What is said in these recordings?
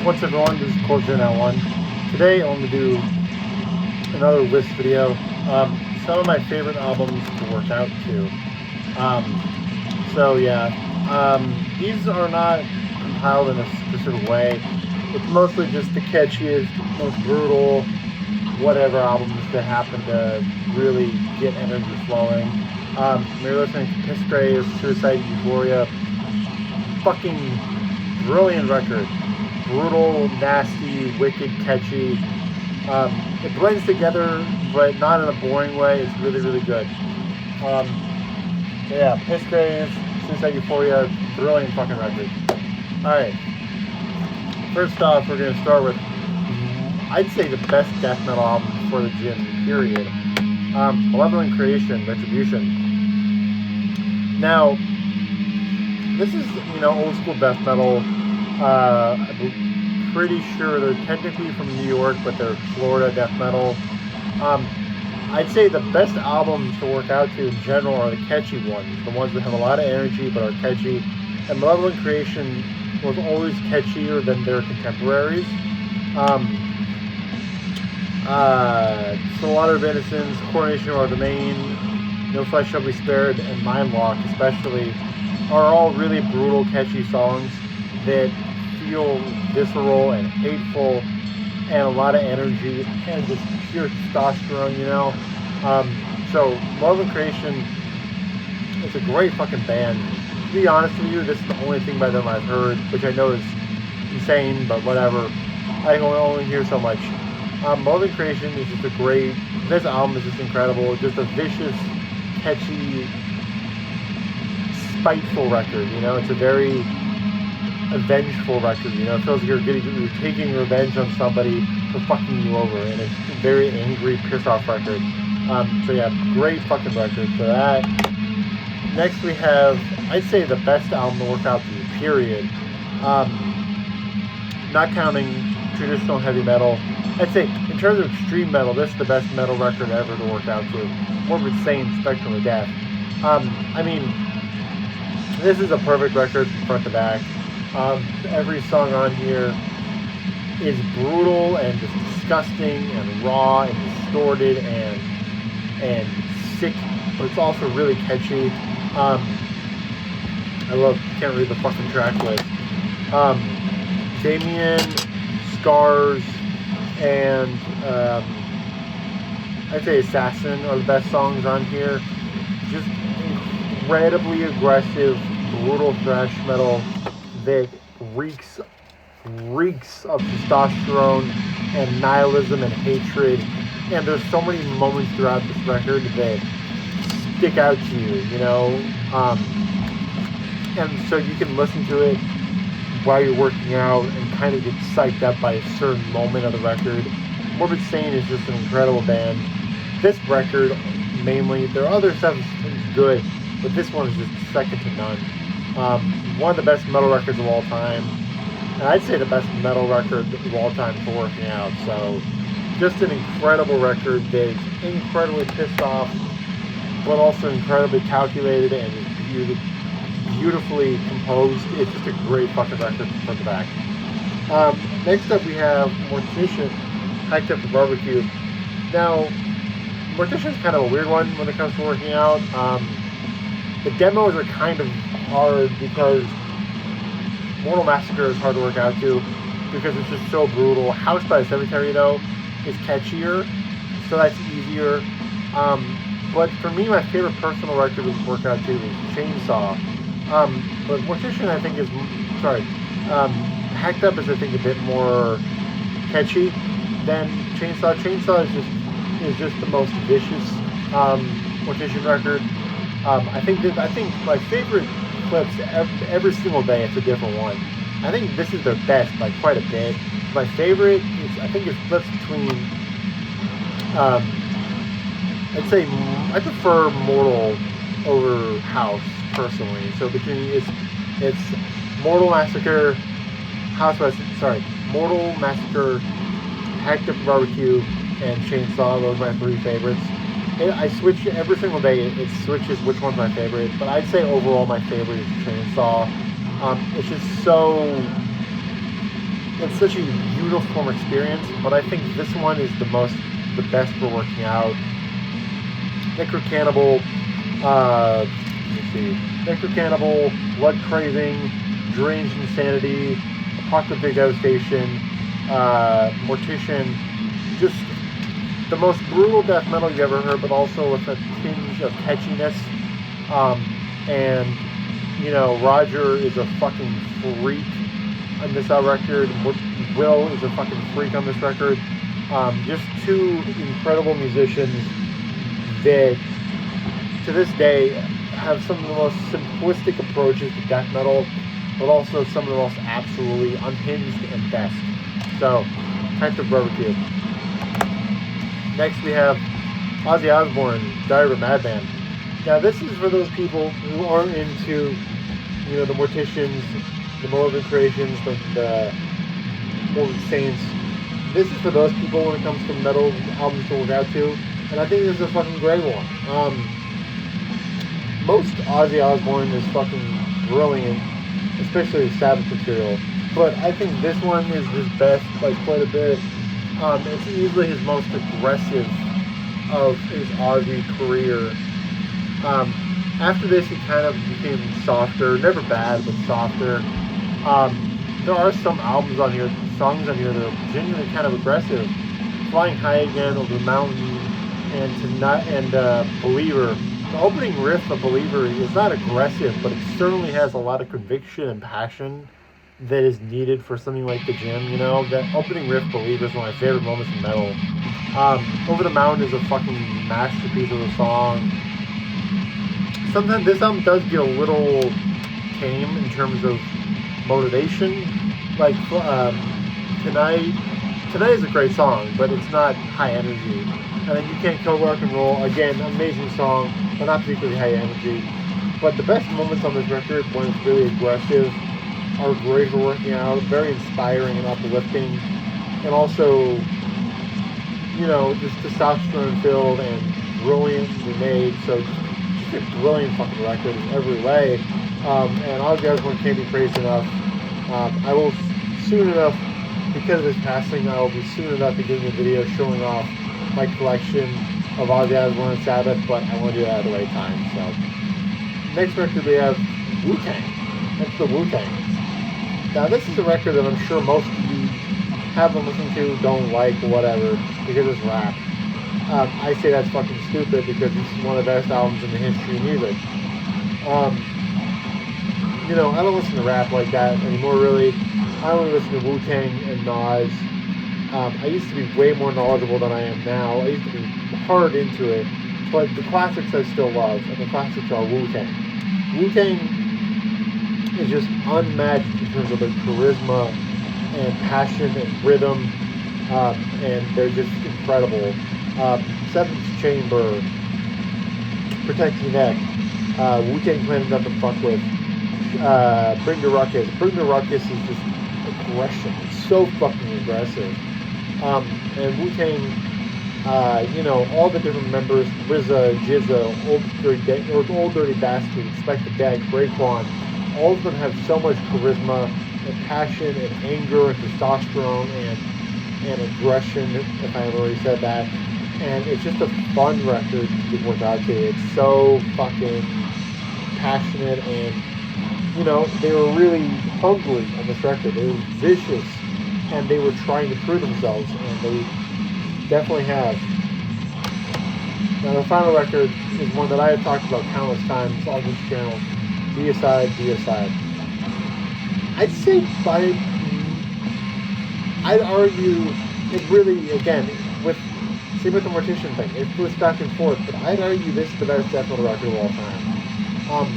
What's up everyone, this is Cordial91. Today I'm going to do another list video. Some of my favorite albums to work out to. These are not compiled in a specific way. It's mostly just the catchiest, most brutal, whatever albums that happen to really get energy flowing. You're listening to Piss Grave, Suicide Euphoria. Fucking brilliant record. Brutal, nasty, wicked, catchy. It blends together, but not in a boring way. It's really, really good. Piss Grave, Suicide Euphoria, brilliant fucking record. Alright. First off, we're going to start with, I'd say, the best death metal album for the gym, period. Malevolent Creation, Retribution. Now, this is, old school death metal. I'm pretty sure they're technically from New York, but they're Florida death metal. I'd say the best albums to work out to in general are the catchy ones, the ones that have a lot of energy but are catchy. And Malevolent Creation was always catchier than their contemporaries. Slaughter of Innocence, Coronation of Our Domain, No Flesh Shall Be Spared, and Mindlock especially are all really brutal, catchy songs that feel visceral and hateful and a lot of energy and just pure testosterone, So Malevolent Creation is a great fucking band. To be honest with you, this is the only thing by them I've heard, which I know is insane, but whatever. I can only hear so much. Malevolent Creation is just this album is just incredible. Just a vicious, catchy, spiteful record, It's a very vengeful record, It feels like you're taking revenge on somebody for fucking you over, and it's a very angry, pissed off record. Great fucking record for that. Next we have, I'd say, the best album to work out to, period. Not counting traditional heavy metal. I'd say, in terms of extreme metal, this is the best metal record ever to work out to. Morbid Saint, Spectrum of Death. This is a perfect record from front to back. Every song on here is brutal and just disgusting and raw and distorted and sick, but it's also really catchy. Can't read the fucking track list. Damien, Scars, and I'd say Assassin are the best songs on here. Just incredibly aggressive, brutal thrash metal that reeks of testosterone and nihilism and hatred. And there's so many moments throughout this record that stick out to you, and so you can listen to it while you're working out and kind of get psyched up by a certain moment of the record. Morbid Saint is just an incredible band. This record, mainly, their other stuff is good, but this one is just second to none. One of the best metal records of all time, and I'd say the best metal record of all time for working out. So, just an incredible record that is incredibly pissed off, but also incredibly calculated and is beautifully composed. It's just a great fucking record from the back. Next up we have Mortician, Hyped Up for Barbecue. Now, Mortician's kind of a weird one when it comes to working out. The demos are kind of hard because Mortal Massacre is hard to work out to because it's just so brutal. House by the Cemetery, though, is catchier, so that's easier. But for me, my favorite personal record to work out to is Chainsaw. But Mortician, I think, Hacked Up is, I think, a bit more catchy than Chainsaw. Chainsaw is just the most vicious Mortician record. I think my favorite clips every single day, it's a different one. I think this is their best by quite a bit. My favorite is, I think, it's flips between. I'd say I prefer Mortal over House personally. So between it's Mortal Massacre, Mortal Massacre, Hacked Up Barbecue, and Chainsaw. Those are my three favorites. I switch every single day. It switches which one's my favorite, but I'd say overall my favorite is Chainsaw. It's just so it's such a uniform experience, but I think this one is the best for working out. Necrocannibal, let me see, Necrocannibal, Blood Craving, Deranged Insanity, Apocalyptic Devastation, Mortician, just the most brutal death metal you've ever heard, but also with a tinge of catchiness. And, you know, Roger is a fucking freak on this record. Will is a fucking freak on this record. Just two incredible musicians that, to this day, have some of the most simplistic approaches to death metal, but also some of the most absolutely unhinged and best. So, Types of Barbecue. Next we have Ozzy Osbourne, Diary of a Madman. Now this is for those people who aren't into, you know, the Morticians, the Malevolent Creations, the Morbid Saints. This is for those people when it comes to metal albums to work out to, and I think this is a fucking great one. Most Ozzy Osbourne is fucking brilliant, especially the Sabbath material, but I think this one is his best by quite a bit. It's easily his most aggressive of his Ozzy career. After this, he kind of became softer, never bad, but softer. There are some songs on here that are genuinely kind of aggressive. Flying High Again, Over the Mountain, and Believer. The opening riff of Believer is not aggressive, but it certainly has a lot of conviction and passion that is needed for something like The Gym, you know? That opening riff, Believer, is one of my favorite moments in metal. Over the Mountain is a fucking masterpiece of a song. Sometimes this album does get a little tame in terms of motivation. Like, Tonight is a great song, but it's not high energy. And then You Can't Kill Rock and Roll, again, amazing song, but not particularly high energy. But the best moments on this record, when it's really aggressive, are great for working out, very inspiring and uplifting, and also, you know, just testosterone filled and brilliantly made. So just a brilliant fucking record in every way. And Ozzy Osbourne can't be praised enough. I will soon enough, because of his passing, I will be soon enough be doing a video showing off my collection of Ozzy Osbourne and Sabbath, but I want to do that at the right time. So next record we have Wu-Tang. That's the Wu-Tang. Now this is a record that I'm sure most of you haven't listened to, don't like, whatever, because it's rap. I say that's fucking stupid because this is one of the best albums in the history of music. You know, I don't listen to rap like that anymore, really. I only listen to Wu-Tang and Nas. I used to be way more knowledgeable than I am now. I used to be hard into it, but the classics I still love, and the classics are Wu-Tang. Wu-Tang is just unmatched in terms of their charisma and passion and rhythm, and they're just incredible. Seventh Chamber, Protect Your Neck, Wu-Tang Clan is nothing to fuck with. Bring the Ruckus. Bring the Ruckus is just aggression. It's so fucking aggressive. And Wu-Tang, you know, all the different members, RZA, GZA, Old Dirty Bastard, Inspector Deck, Raekwon, all of them have so much charisma and passion and anger and testosterone and aggression, if I have already said that. And it's just a fun record to work out to. It's so fucking passionate, and, you know, they were really hungry on this record. They were vicious, and they were trying to prove themselves, and they definitely have. Now, the final record is one that I have talked about countless times on this channel. Deicide, Deicide. I'd argue it really, again, same with the Mortician thing, it flips back and forth, but I'd argue this is the best death metal record of all time.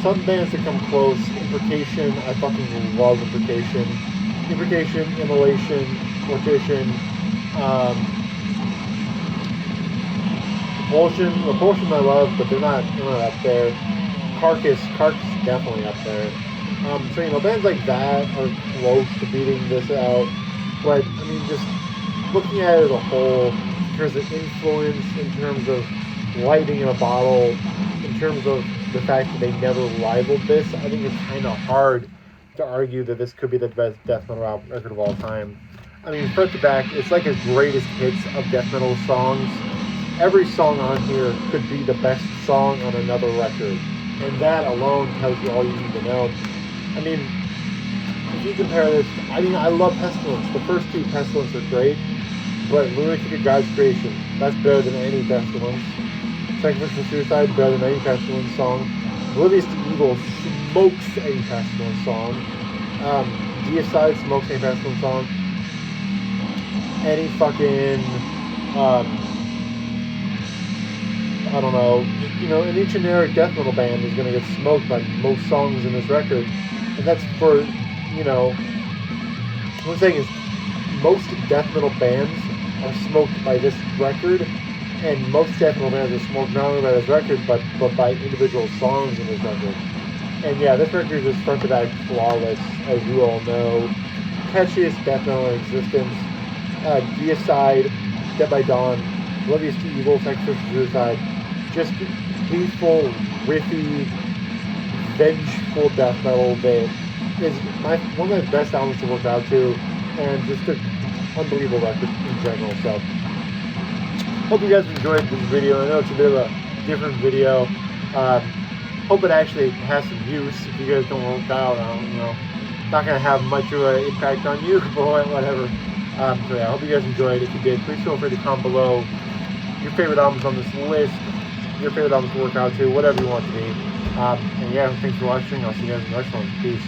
Some bands that come close, Imprecation, I fucking love Imprecation. Imprecation, Immolation, Mortician, Repulsion I love, but they're not up there. Carcass is definitely up there. So, you know, bands like that are close to beating this out, but, I mean, just looking at it as a whole, in terms of influence, in terms of lightning in a bottle, in terms of the fact that they never rivaled this, I think it's kind of hard to argue that this could be the best death metal record of all time. I mean, front to back, it's like a greatest hits of death metal songs. Every song on here could be the best song on another record, and that alone tells you all you need to know. I mean, if you compare this, I mean, I love Pestilence. The first two Pestilence are great, but Lunatic of God's Creation, that's better than any Pestilence. Sacrifice for Suicide, better than any Pestilence song. Oblivious to Evil smokes any Pestilence song. Deicide smokes any Pestilence song. Any fucking, I don't know, you know, any generic death metal band is going to get smoked by most songs in this record. And that's for, you know, what I'm saying is most death metal bands are smoked by this record, and most death metal bands are smoked not only by this record, but by individual songs in this record. And yeah, this record is front to back flawless, as you all know. Catchiest death metal in existence. Deicide, Dead by Dawn, Oblivious to Evil, Sacrifice for Suicide. Just hateful, riffy, vengeful death metal that is one of my best albums to work out to, and just an unbelievable record in general. So, hope you guys enjoyed this video. I know it's a bit of a different video. Hope it actually has some use. If you guys don't work out, you know, not gonna have much of an impact on you, but whatever. So yeah, I hope you guys enjoyed. If you did, please feel free to comment below your favorite albums on this list, your favorite albums to work out to, whatever you want to be. And yeah, thanks for watching. I'll see you guys in the next one. Peace.